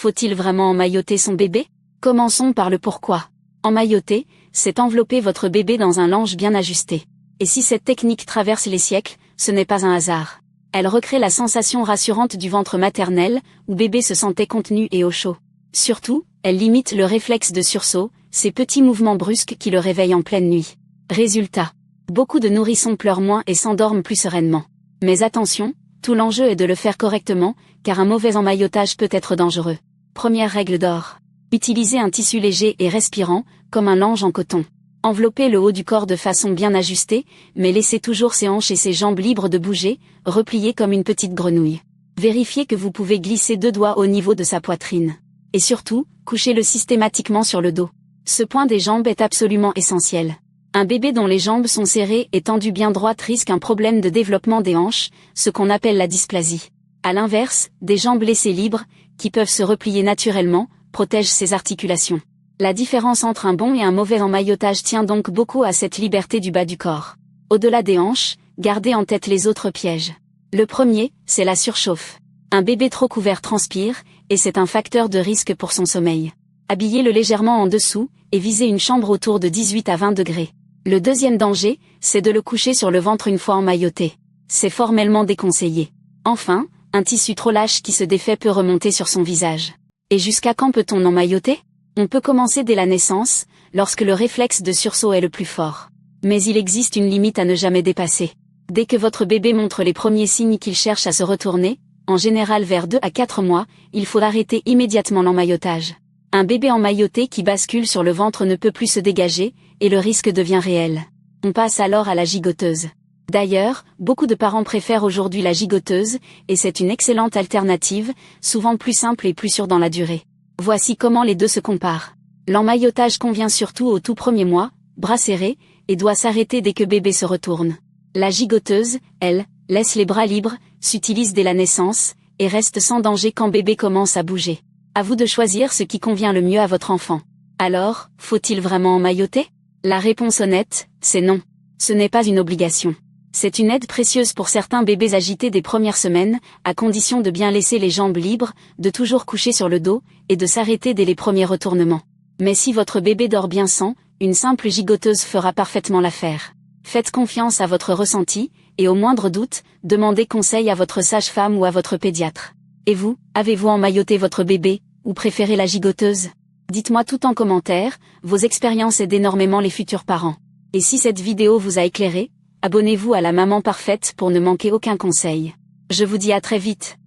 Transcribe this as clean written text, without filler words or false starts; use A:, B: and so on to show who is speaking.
A: faut-il vraiment emmailloter son bébé? Commençons par le pourquoi. Emmailloter, c'est envelopper votre bébé dans un linge bien ajusté. Et si cette technique traverse les siècles, ce n'est pas un hasard. Elle recrée la sensation rassurante du ventre maternel, où bébé se sentait contenu et au chaud. Surtout, elle limite le réflexe de sursaut, ces petits mouvements brusques qui le réveillent en pleine nuit. Résultat. Beaucoup de nourrissons pleurent moins et s'endorment plus sereinement. Mais attention, tout l'enjeu est de le faire correctement, car un mauvais emmaillotage peut être dangereux. Première règle d'or. Utilisez un tissu léger et respirant, comme un linge en coton. Enveloppez le haut du corps de façon bien ajustée, mais laissez toujours ses hanches et ses jambes libres de bouger, repliées comme une petite grenouille. Vérifiez que vous pouvez glisser 2 doigts au niveau de sa poitrine. Et surtout, couchez-le systématiquement sur le dos. Ce point des jambes est absolument essentiel. Un bébé dont les jambes sont serrées et tendues bien droites risque un problème de développement des hanches, ce qu'on appelle la dysplasie. À l'inverse, des jambes laissées libres, qui peuvent se replier naturellement, protègent ses articulations. La différence entre un bon et un mauvais emmaillotage tient donc beaucoup à cette liberté du bas du corps. Au-delà des hanches, gardez en tête les autres pièges. Le premier, c'est la surchauffe. Un bébé trop couvert transpire, et c'est un facteur de risque pour son sommeil. Habillez-le légèrement en dessous, et visez une chambre autour de 18 à 20 degrés. Le deuxième danger, c'est de le coucher sur le ventre une fois emmailloté. C'est formellement déconseillé. Enfin, un tissu trop lâche qui se défait peut remonter sur son visage. Et jusqu'à quand peut-on emmailloter? On peut commencer dès la naissance, lorsque le réflexe de sursaut est le plus fort. Mais il existe une limite à ne jamais dépasser. Dès que votre bébé montre les premiers signes qu'il cherche à se retourner, en général vers 2 à 4 mois, il faut arrêter immédiatement l'emmaillotage. Un bébé emmailloté qui bascule sur le ventre ne peut plus se dégager, et le risque devient réel. On passe alors à la gigoteuse. D'ailleurs, beaucoup de parents préfèrent aujourd'hui la gigoteuse, et c'est une excellente alternative, souvent plus simple et plus sûre dans la durée. Voici comment les deux se comparent. L'emmaillotage convient surtout au tout premier mois, bras serrés, et doit s'arrêter dès que bébé se retourne. La gigoteuse, elle, laisse les bras libres, s'utilise dès la naissance, et reste sans danger quand bébé commence à bouger. À vous de choisir ce qui convient le mieux à votre enfant. Alors, faut-il vraiment emmailloter? La réponse honnête, c'est non. Ce n'est pas une obligation. C'est une aide précieuse pour certains bébés agités des premières semaines, à condition de bien laisser les jambes libres, de toujours coucher sur le dos, et de s'arrêter dès les premiers retournements. Mais si votre bébé dort bien sans, une simple gigoteuse fera parfaitement l'affaire. Faites confiance à votre ressenti, et au moindre doute, demandez conseil à votre sage-femme ou à votre pédiatre. Et vous, avez-vous emmailloté votre bébé, ou préférez la gigoteuse? Dites-moi tout en commentaire, vos expériences aident énormément les futurs parents. Et si cette vidéo vous a éclairé, abonnez-vous à la Maman Parfaite pour ne manquer aucun conseil. Je vous dis à très vite.